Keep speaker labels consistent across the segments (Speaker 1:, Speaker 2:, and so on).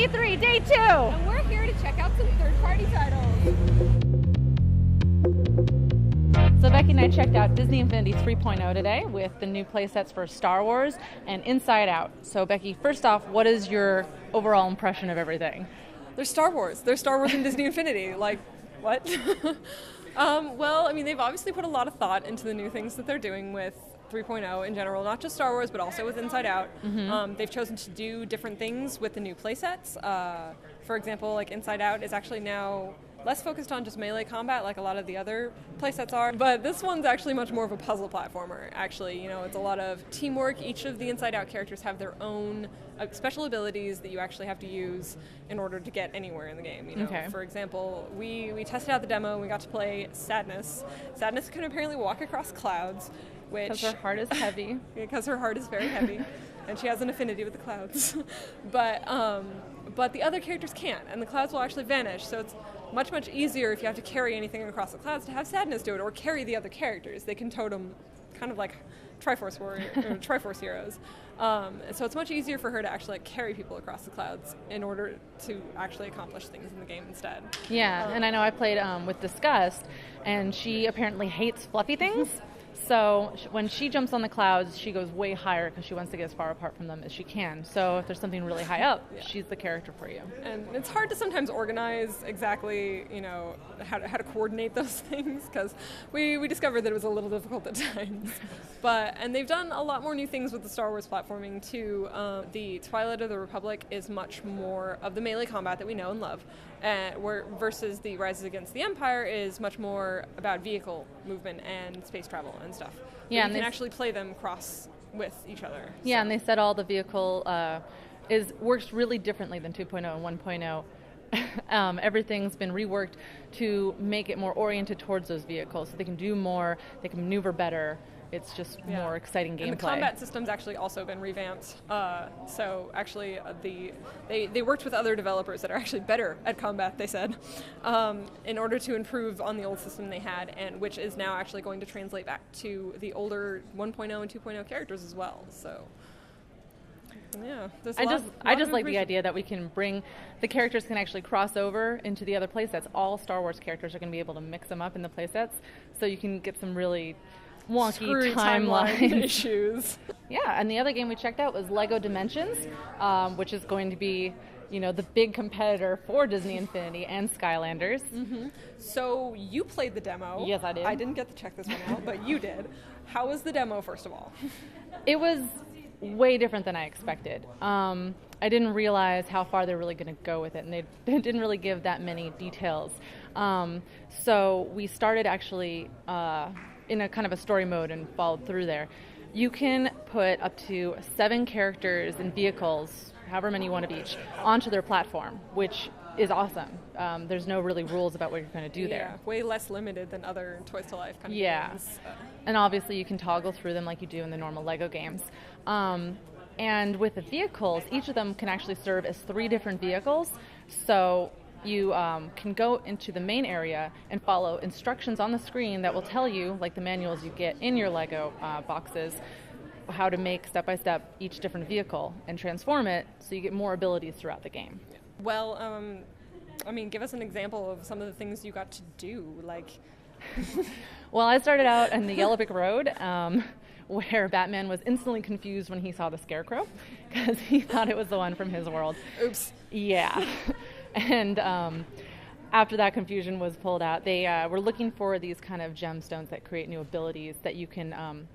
Speaker 1: E3 Day 2!
Speaker 2: And we're here to check out some third-party titles.
Speaker 1: So Becky and I checked out Disney Infinity 3.0 today with the new playsets for Star Wars and Inside Out. So Becky, first off, what is your overall impression of everything?
Speaker 2: They're Star Wars. They're Star Wars in Disney Infinity. Like, what? Well, I mean, they've obviously put a lot of thought into the new things that they're doing with 3.0 in general, not just Star Wars, but also with Inside Out. Mm-hmm. They've chosen to do different things with the new playsets. For example, like Inside Out is actually now less focused on just melee combat like a lot of the other playsets are, but this one's actually much more of a puzzle platformer, actually. You know, it's a lot of teamwork. Each of the Inside Out characters have their own special abilities that you actually have to use in order to get anywhere in the game. You know, okay. For example, we tested out the demo and we got to play Sadness. Sadness can apparently walk across clouds, which...
Speaker 1: Because her heart is heavy.
Speaker 2: Because her heart is very heavy, and she has an affinity with the clouds. But the other characters can't, and the clouds will actually vanish, so it's much, much easier if you have to carry anything across the clouds to have Sadness do it, or carry the other characters. They can totem kind of like Triforce heroes. So it's much easier for her to actually carry people across the clouds in order to actually accomplish things in the game instead.
Speaker 1: Yeah, and I know I played with Disgust, and she apparently hates fluffy things. So when she jumps on the clouds, she goes way higher because she wants to get as far apart from them as she can. So if there's something really high up, she's the character for you.
Speaker 2: And it's hard to sometimes organize exactly, you know, how to coordinate those things, because we discovered that it was a little difficult at times. And they've done a lot more new things with the Star Wars platforming too. The Twilight of the Republic is much more of the melee combat that we know and love, versus the Rise Against the Empire is much more about vehicle movement and space travel and stuff. Yeah, and you can actually play them cross with each other.
Speaker 1: Yeah, so. And they said all the vehicle works really differently than 2.0 and 1.0. Everything's been reworked to make it more oriented towards those vehicles, so they can do more, they can maneuver better. It's just more exciting gameplay.
Speaker 2: And the combat system's actually also been revamped. So actually, they worked with other developers that are actually better at combat, they said, in order to improve on the old system they had, and which is now actually going to translate back to the older 1.0 and 2.0 characters as well. So. Yeah,
Speaker 1: I just like the idea that we can bring the characters can actually cross over into the other playsets. All Star Wars characters are going to be able to mix them up in the playsets, so you can get some really wonky timeline
Speaker 2: issues.
Speaker 1: Yeah, and the other game we checked out was Lego Dimensions, which is going to be, you know, the big competitor for Disney Infinity and Skylanders.
Speaker 2: Mm-hmm. So you played the demo.
Speaker 1: Yes, I did.
Speaker 2: I didn't get to check this one out, but you did. How was the demo, first of all?
Speaker 1: It was way different than I expected. I didn't realize how far they're really going to go with it, and they didn't really give that many details. So we started actually in a kind of a story mode and followed through there. You can put up to 7 characters and vehicles, however many you want of each, onto their platform, which is awesome. There's no really rules about what you're going to do there.
Speaker 2: Way less limited than other Toys to Life kind of games.
Speaker 1: And obviously you can toggle through them like you do in the normal Lego games. And with the vehicles, each of them can actually serve as 3 different vehicles. So you can go into the main area and follow instructions on the screen that will tell you, like the manuals you get in your Lego boxes, how to make step-by-step each different vehicle and transform it so you get more abilities throughout the game.
Speaker 2: Well, I mean, give us an example of some of the things you got to do, like...
Speaker 1: Well, I started out in the Yellow Brick Road, where Batman was instantly confused when he saw the Scarecrow, because he thought it was the one from his world.
Speaker 2: Oops.
Speaker 1: Yeah. And after that confusion was pulled out, they were looking for these kind of gemstones that create new abilities that you can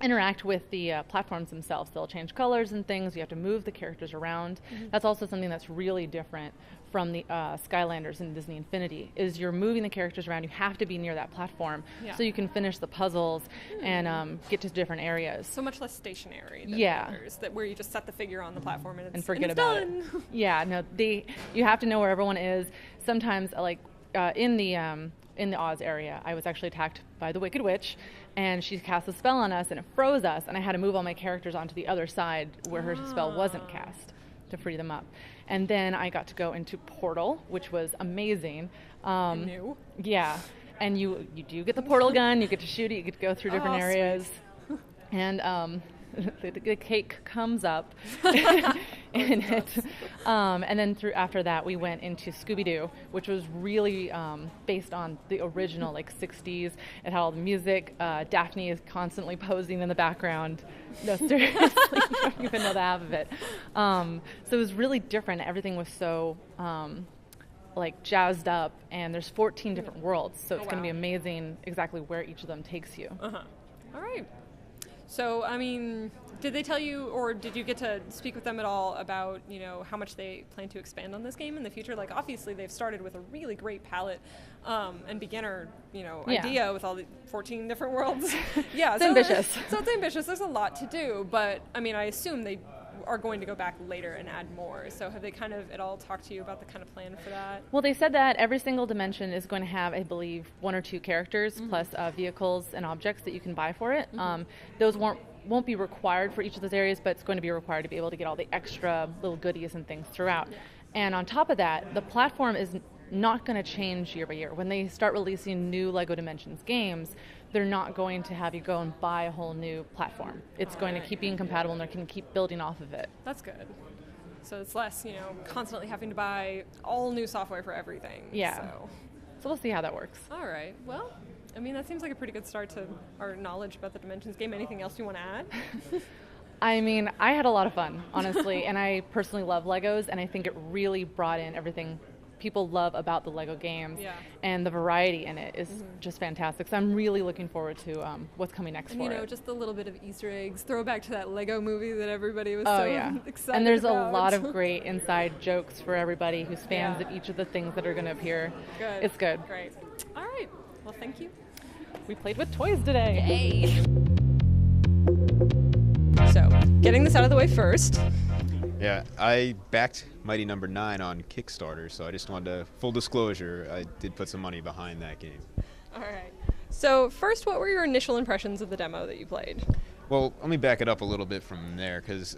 Speaker 1: interact with the platforms themselves. They'll change colors and things. You have to move the characters around. Mm-hmm. That's also something that's really different from the Skylanders in Disney Infinity, is you're moving the characters around. You have to be near that platform so you can finish the puzzles and get to different areas.
Speaker 2: So much less stationary than others, where you just set the figure on the platform and
Speaker 1: forget
Speaker 2: it's
Speaker 1: about
Speaker 2: done.
Speaker 1: It. Yeah, no, you have to know where everyone is. Sometimes, like in the Oz area, I was actually attacked by the Wicked Witch, and she cast a spell on us, and it froze us, and I had to move all my characters onto the other side where her spell wasn't cast to free them up. And then I got to go into Portal, which was amazing.
Speaker 2: New.
Speaker 1: Yeah, and you do get the portal gun, you get to shoot it, you get to go through different areas. And the cake comes up in it. And then after that, we went into Scooby-Doo, which was really based on the original, like 60s. It had all the music. Daphne is constantly posing in the background. No, seriously, you don't even know the half of it. So it was really different. Everything was so like jazzed up, and there's 14 different worlds, so it's going to be amazing exactly where each of them takes you.
Speaker 2: All right. So, I mean, did they tell you, or did you get to speak with them at all about, you know, how much they plan to expand on this game in the future? Like, obviously, they've started with a really great palette and beginner, you know, idea with all the 14 different worlds.
Speaker 1: It's ambitious.
Speaker 2: So it's ambitious. There's a lot to do, but, I mean, I assume they are going to go back later and add more. So have they kind of at all talked to you about the kind of plan for that?
Speaker 1: Well, they said that every single dimension is going to have, I believe, 1 or 2 characters plus vehicles and objects that you can buy for it. Those won't be required for each of those areas, but it's going to be required to be able to get all the extra little goodies and things throughout. And on top of that, the platform is not going to change year by year. When they start releasing new LEGO Dimensions games, they're not going to have you go and buy a whole new platform. It's going to keep being compatible, and they can keep building off of it.
Speaker 2: That's good. So it's less, you know, constantly having to buy all new software for everything.
Speaker 1: Yeah. So we'll see how that works.
Speaker 2: All right. Well, I mean, that seems like a pretty good start to our knowledge about the Dimensions game. Anything else you want to add?
Speaker 1: I mean, I had a lot of fun, honestly, and I personally love Legos, and I think it really brought in everything people love about the Lego games, and the variety in it is just fantastic. So I'm really looking forward to what's coming next for it.
Speaker 2: And you know, just a little bit of Easter eggs, throwback to that Lego movie that everybody was so excited
Speaker 1: And there's
Speaker 2: about.
Speaker 1: a lot of great inside jokes for everybody who's fans of each of the things that are going to appear.
Speaker 2: Good.
Speaker 1: It's good.
Speaker 2: Great. All right. Well, thank you.
Speaker 1: We played with toys today.
Speaker 2: Yay! So, getting this out of the way first.
Speaker 3: Yeah, I backed Mighty Number 9 on Kickstarter, so I just wanted to, full disclosure, I did put some money behind that game.
Speaker 2: All right. So first, what were your initial impressions of the demo that you played?
Speaker 3: Well, let me back it up a little bit from there, because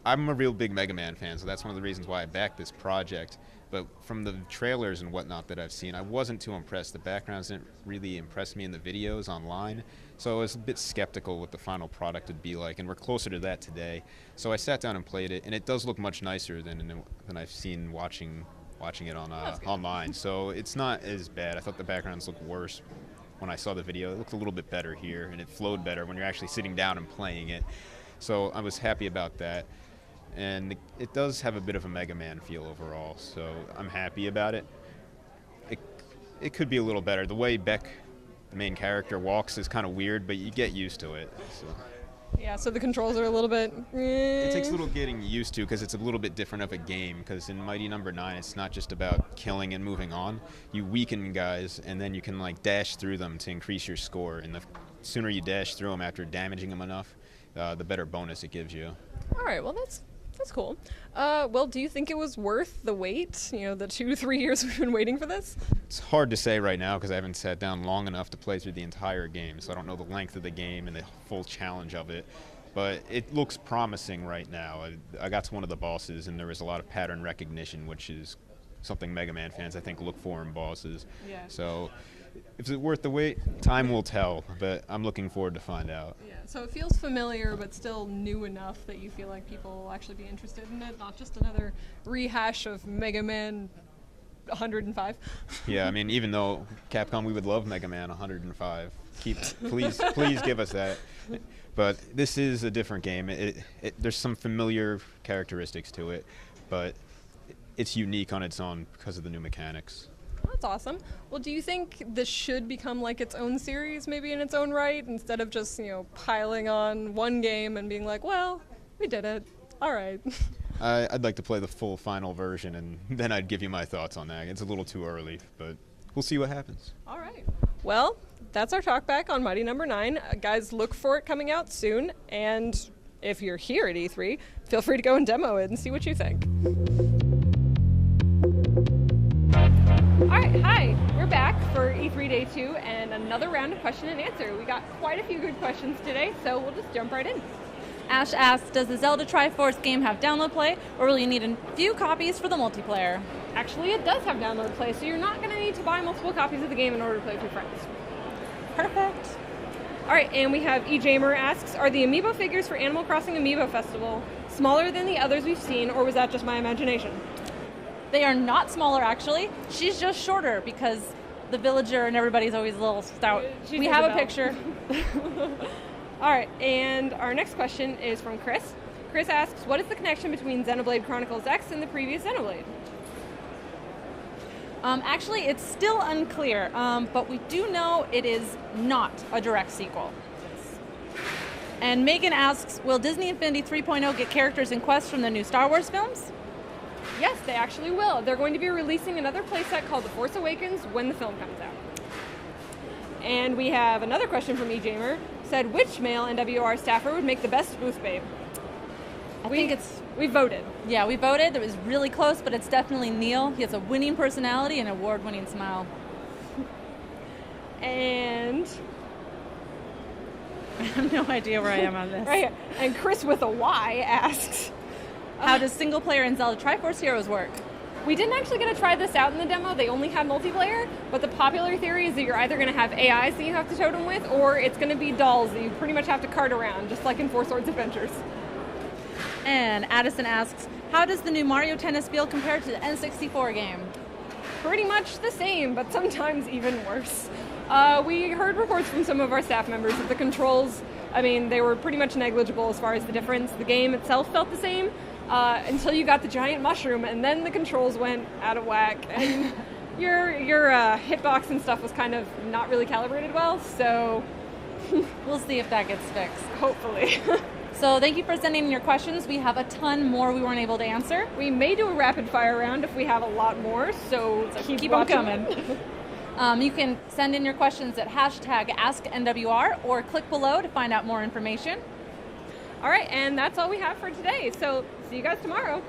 Speaker 3: I'm a real big Mega Man fan, so that's one of the reasons why I backed this project. But from the trailers and whatnot that I've seen, I wasn't too impressed. The backgrounds didn't really impress me in the videos online, so I was a bit skeptical what the final product would be like, and we're closer to that today. So I sat down and played it, and it does look much nicer than I've seen watching it on online. So it's not as bad. I thought the backgrounds looked worse when I saw the video. It looked a little bit better here, and it flowed better when you're actually sitting down and playing it. So I was happy about that. And it does have a bit of a Mega Man feel overall, so I'm happy about it. It could be a little better. The way Beck, the main character, walks is kind of weird, but you get used to it. So.
Speaker 2: Yeah, so the controls are a little bit...
Speaker 3: It takes a little getting used to, because it's a little bit different of a game, because in Mighty Number 9, it's not just about killing and moving on. You weaken guys, and then you can like dash through them to increase your score, and the sooner you dash through them after damaging them enough, the better bonus it gives you.
Speaker 2: All right, well, that's cool. Well, do you think it was worth the wait? You know, the 2-3 years we've been waiting for this?
Speaker 3: It's hard to say right now because I haven't sat down long enough to play through the entire game, so I don't know the length of the game and the full challenge of it. But it looks promising right now. I got to one of the bosses, and there was a lot of pattern recognition, which is something Mega Man fans, I think, look for in bosses.
Speaker 2: Yeah.
Speaker 3: So if it's worth the wait, time will tell, but I'm looking forward to find out.
Speaker 2: Yeah, so it feels familiar, but still new enough that you feel like people will actually be interested in it, not just another rehash of Mega Man 105.
Speaker 3: Yeah, I mean, even though Capcom, we would love Mega Man 105. Please give us that. But this is a different game. There's some familiar characteristics to it, but it's unique on its own because of the new mechanics.
Speaker 2: That's awesome. Well, do you think this should become like its own series, maybe in its own right, instead of just, you know, piling on one game and being like, well, we did it. All right.
Speaker 3: I'd like to play the full final version, and then I'd give you my thoughts on that. It's a little too early, but we'll see what happens.
Speaker 2: All right. Well, that's our talk back on Mighty Number 9. Guys, look for it coming out soon, and if you're here at E3, feel free to go and demo it and see what you think. All right, hi, we're back for E3 Day 2 and another round of question and answer. We got quite a few good questions today, so we'll just jump right in.
Speaker 4: Ash asks, does the Zelda Triforce game have download play, or will you need a few copies for the multiplayer?
Speaker 2: Actually, it does have download play, so you're not going to need to buy multiple copies of the game in order to play with your friends.
Speaker 4: Perfect.
Speaker 2: All right, and we have eJamer asks, are the Amiibo figures for Animal Crossing Amiibo Festival smaller than the others we've seen, or was that just my imagination?
Speaker 4: They are not smaller, actually. She's just shorter because the villager and everybody's always a little stout.
Speaker 2: She's
Speaker 4: We have a
Speaker 2: Isabel.
Speaker 4: picture.
Speaker 2: All right, and our next question is from Chris. Chris asks, what is the connection between Xenoblade Chronicles X and the previous Xenoblade?
Speaker 4: Actually, it's still unclear, but we do know it is not a direct sequel. And Megan asks, will Disney Infinity 3.0 get characters and quests from the new Star Wars films?
Speaker 2: Yes, they actually will. They're going to be releasing another playset called The Force Awakens when the film comes out. And we have another question from eJamer. Said, which male NWR staffer would make the best booth babe? We voted.
Speaker 4: Yeah, we voted. It was really close, but it's definitely Neil. He has a winning personality and an award-winning smile.
Speaker 2: And
Speaker 4: I have no idea where I am on this.
Speaker 2: right here. And Chris with a Y asks,
Speaker 4: How does single-player and Zelda Triforce Heroes work?
Speaker 2: we didn't actually get to try this out in the demo. They only had multiplayer, but the popular theory is that you're either going to have AIs that you have to totem with, or it's going to be dolls that you pretty much have to cart around, just like in Four Swords Adventures.
Speaker 4: And Addison asks, how does the new Mario Tennis feel compared to the N64 game?
Speaker 2: Pretty much the same, but sometimes even worse. We heard reports from some of our staff members that the controls, they were pretty much negligible as far as the difference. The game itself felt the same until you got the giant mushroom, and then the controls went out of whack, and your hitbox and stuff was kind of not really calibrated well, so
Speaker 4: We'll see if that gets fixed.
Speaker 2: hopefully.
Speaker 4: So thank you for sending in your questions. We have a ton more we weren't able to answer.
Speaker 2: We may do a rapid fire round if we have a lot more, so keep
Speaker 4: them
Speaker 2: watching.
Speaker 4: coming. You can send in your questions at #AskNWR or click below to find out more information.
Speaker 2: All right, and that's all we have for today, so see you guys tomorrow.